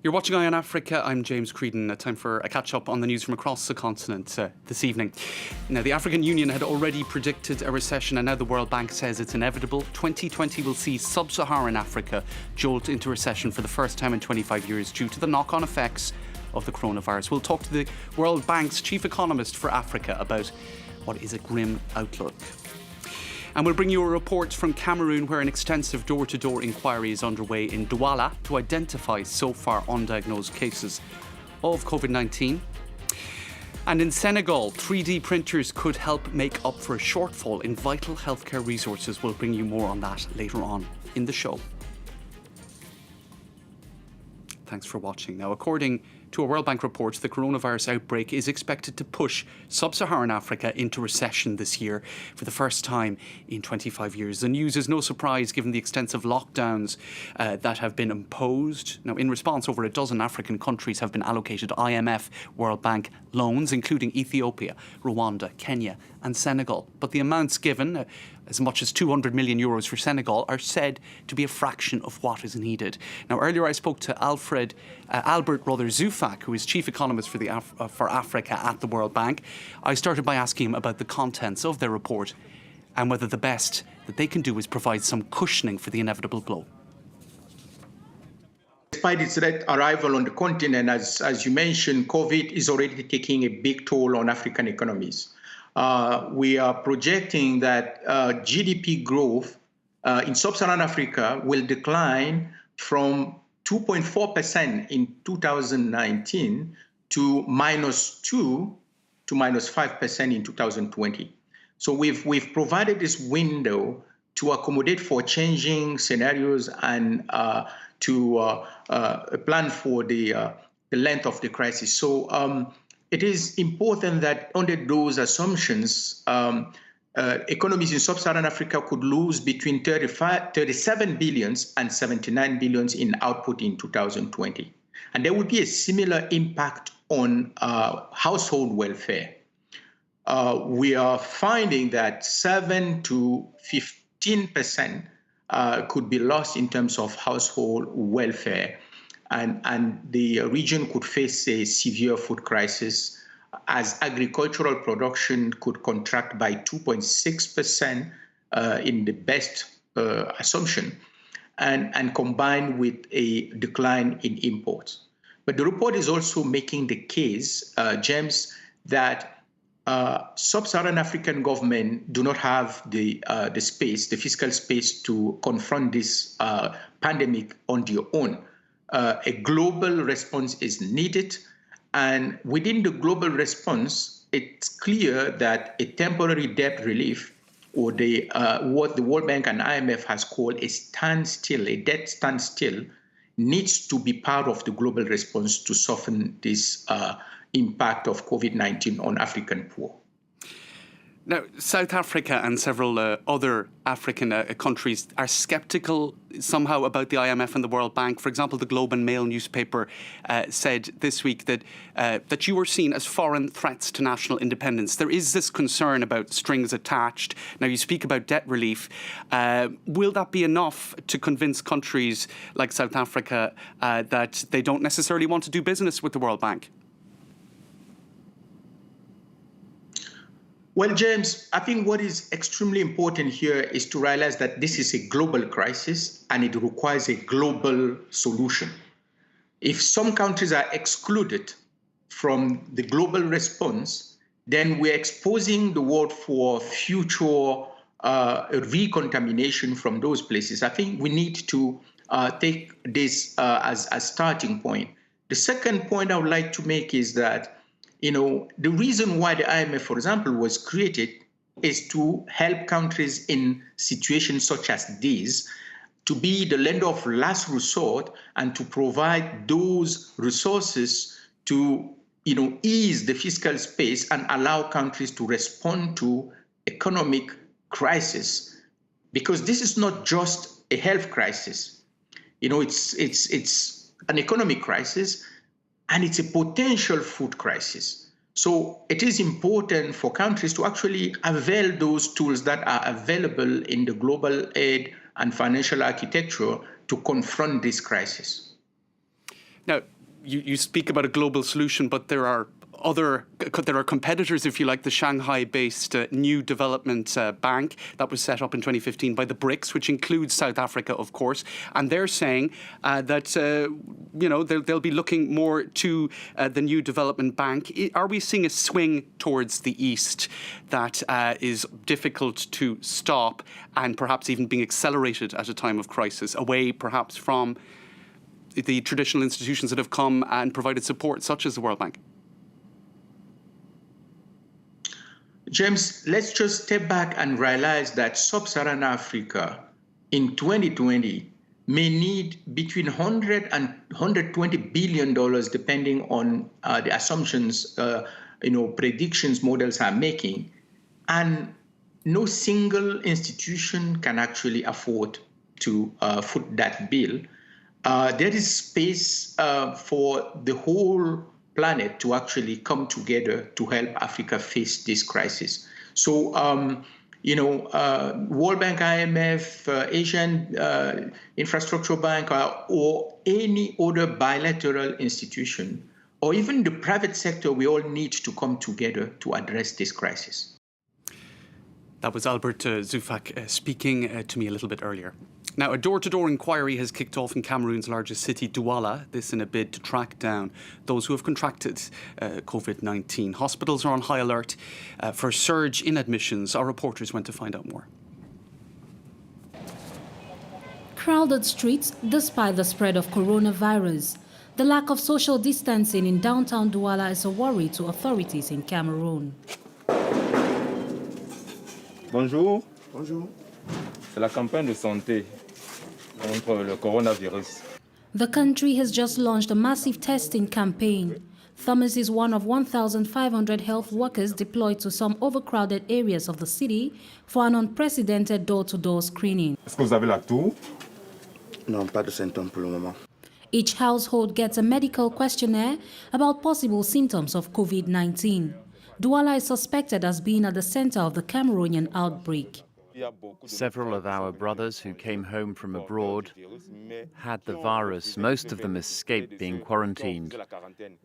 You're watching Eye on Africa. I'm James Creedon. Time for a catch-up on the news from across the continent this evening. Now, the African Union had already predicted a recession, and now the World Bank says it's inevitable. 2020 will see sub-Saharan Africa jolt into recession for the first time in 25 years due to the knock-on effects of the coronavirus. We'll talk to the World Bank's chief economist for Africa about what is a grim outlook. And we'll bring you a report from Cameroon, where an extensive door-to-door inquiry is underway in Douala to identify so far undiagnosed cases of COVID-19. And in Senegal, 3D printers could help make up for a shortfall in vital healthcare resources. We'll bring you more on that later on in the show. Thanks for watching. Now, according to a World Bank report, the coronavirus outbreak is expected to push sub-Saharan Africa into recession this year for the first time in 25 years. The news is no surprise given the extensive lockdowns that have been imposed. Now, in response, over a dozen African countries have been allocated IMF World Bank loans, including Ethiopia, Rwanda, Kenya and Senegal. But the amounts given, as much as 200 million euros for Senegal, are said to be a fraction of what is needed. Now, earlier I spoke to Albert Zufak, who is chief economist for Africa at the World Bank. I started by asking him about the contents of their report and whether the best that they can do is provide some cushioning for the inevitable blow. Despite its arrival on the continent, as you mentioned, COVID is already taking a big toll on African economies. We are projecting that GDP growth in sub-Saharan Africa will decline from 2.4% in 2019 to -2% to -5% in 2020. So we've provided this window to accommodate for changing scenarios and to plan for the length of the crisis. So it is important that under those assumptions, economies in sub-Saharan Africa could lose between 37 billions and 79 billions in output in 2020. And there would be a similar impact on household welfare. We are finding that 7 to 15% could be lost in terms of household welfare. And the region could face a severe food crisis, as agricultural production could contract by 2.6% in the best assumption, and combined with a decline in imports. But the report is also making the case, James, that sub-Saharan African government do not have the space, the fiscal space to confront this pandemic on their own. A global response is needed. And within the global response, it's clear that a temporary debt relief, or what the World Bank and IMF has called a standstill, a debt standstill, needs to be part of the global response to soften this impact of COVID-19 on African poor. Now, South Africa and several other African countries are sceptical somehow about the IMF and the World Bank. For example, the Globe and Mail newspaper said this week that that you were seen as foreign threats to national independence. There is this concern about strings attached. Now, you speak about debt relief. Will that be enough to convince countries like South Africa that they don't necessarily want to do business with the World Bank? Well, James, I think what is extremely important here is to realize that this is a global crisis and it requires a global solution. If some countries are excluded from the global response, then we're exposing the world for future recontamination from those places. I think we need to take this as a starting point. The second point I would like to make is that the reason why the IMF, for example, was created is to help countries in situations such as these to be the lender of last resort and to provide those resources to, ease the fiscal space and allow countries to respond to economic crisis. Because this is not just a health crisis. It's an economic crisis. And it's a potential food crisis. So it is important for countries to actually avail those tools that are available in the global aid and financial architecture to confront this crisis. Now, you speak about a global solution, but there are competitors, if you like, the Shanghai-based New Development Bank that was set up in 2015 by the BRICS, which includes South Africa, of course, and they're saying that they'll be looking more to the New Development Bank. Are we seeing a swing towards the east that is difficult to stop and perhaps even being accelerated at a time of crisis, away perhaps from the traditional institutions that have come and provided support, such as the World Bank? James, let's just step back and realize that sub-Saharan Africa in 2020 may need between $100 and $120 billion, depending on the assumptions, predictions models are making. And no single institution can actually afford to foot that bill. There is space for the whole planet to actually come together to help Africa face this crisis. So, World Bank, IMF, Asian Infrastructure Bank, or any other bilateral institution, or even the private sector, we all need to come together to address this crisis. That was Albert Zufak speaking to me a little bit earlier. Now, a door-to-door inquiry has kicked off in Cameroon's largest city, Douala, this in a bid to track down those who have contracted COVID-19. Hospitals are on high alert for a surge in admissions. Our reporters went to find out more. Crowded streets despite the spread of coronavirus. The lack of social distancing in downtown Douala is a worry to authorities in Cameroon. Bonjour. Bonjour. C'est la campagne de santé contre le coronavirus. The country has just launched a massive testing campaign. Thomas is one of 1,500 health workers deployed to some overcrowded areas of the city for an unprecedented door-to-door screening. Est-ce que vous avez la toux? Non, pas de symptômes pour le moment. Each household gets a medical questionnaire about possible symptoms of COVID-19. Douala is suspected as being at the center of the Cameroonian outbreak. Several of our brothers who came home from abroad had the virus. Most of them escaped being quarantined.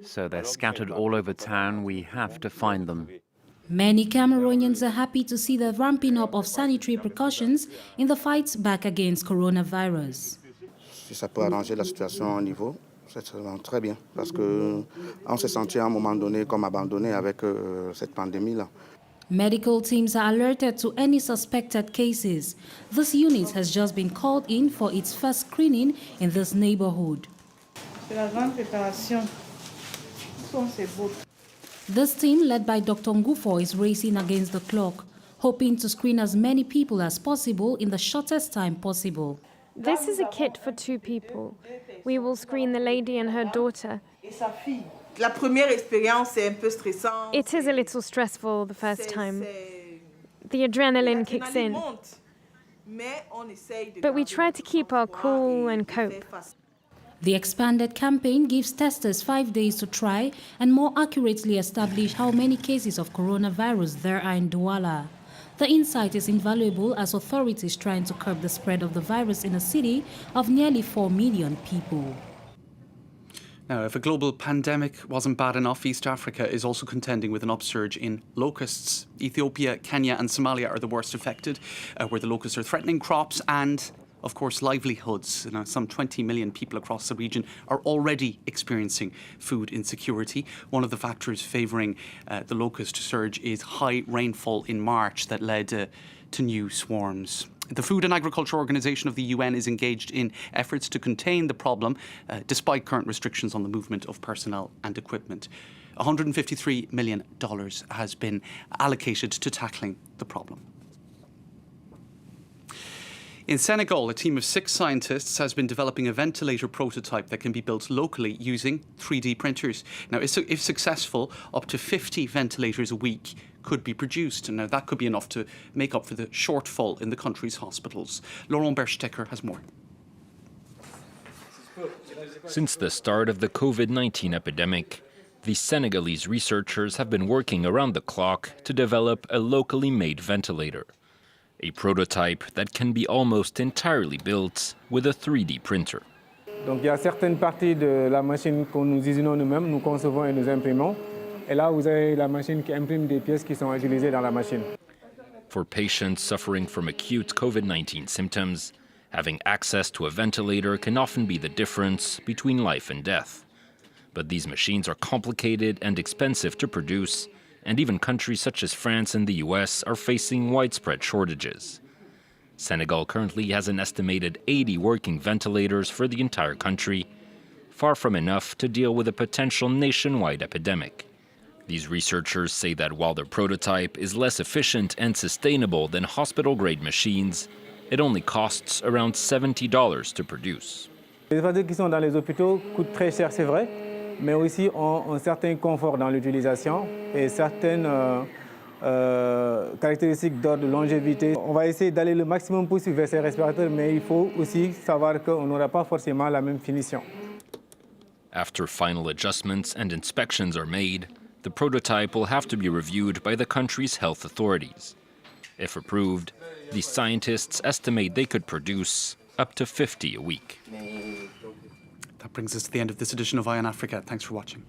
So they're scattered all over town. We have to find them. Many Cameroonians are happy to see the ramping up of sanitary precautions in the fight back against coronavirus. Si ça peut arranger la situation au niveau, c'est très bien. Parce qu'on s'est senti à un moment donné comme abandonné avec cette pandémie-là. Medical teams are alerted to any suspected cases. This unit has just been called in for its first screening in this neighborhood. This team, led by Dr. Ngufo, is racing against the clock, hoping to screen as many people as possible in the shortest time possible. This is a kit for 2 people. We will screen the lady and her daughter. It is a little stressful the first time. The adrenaline kicks in. But we try to keep our cool and cope. The expanded campaign gives testers 5 days to try and more accurately establish how many cases of coronavirus there are in Douala. The insight is invaluable as authorities trying to curb the spread of the virus in a city of nearly 4 million people. Now, if a global pandemic wasn't bad enough, East Africa is also contending with an upsurge in locusts. Ethiopia, Kenya and Somalia are the worst affected, where the locusts are threatening crops and, of course, livelihoods. Now, some 20 million people across the region are already experiencing food insecurity. One of the factors favouring the locust surge is high rainfall in March that led to new swarms. The Food and Agriculture Organization of the UN is engaged in efforts to contain the problem, despite current restrictions on the movement of personnel and equipment. $153 million has been allocated to tackling the problem. In Senegal, a team of 6 scientists has been developing a ventilator prototype that can be built locally using 3D printers. Now, if successful, up to 50 ventilators a week could be produced. And now that could be enough to make up for the shortfall in the country's hospitals. Laurent Berstecker has more. Since the start of the COVID-19 epidemic, The Senegalese researchers have been working around the clock to develop a locally made ventilator, a prototype that can be almost entirely built with a 3D printer. Donc il y a certaines parties de la machine que nous usinons nous-mêmes, nous concevons et nous imprimons. Et là, vous avez la machine qui imprime des pièces qui sont utilisées dans la machine. For patients suffering from acute COVID-19 symptoms, having access to a ventilator can often be the difference between life and death. But these machines are complicated and expensive to produce, and even countries such as France and the US are facing widespread shortages. Senegal currently has an estimated 80 working ventilators for the entire country, far from enough to deal with a potential nationwide epidemic. These researchers say that while their prototype is less efficient and sustainable than hospital-grade machines, it only costs around $70 to produce. Les ventilateurs qui sont dans les hôpitaux coûtent très cher, c'est vrai, mais aussi ont un certain confort dans l'utilisation et certaines caractéristiques d'ordre de longévité. On va essayer d'aller le maximum possible vers ces respirateurs, mais il faut aussi savoir qu'on n'aura pas forcément la même finition. After final adjustments and inspections are made, the prototype will have to be reviewed by the country's health authorities. If approved, the scientists estimate they could produce up to 50 a week. That brings us to the end of this edition of Eye on Africa. Thanks for watching.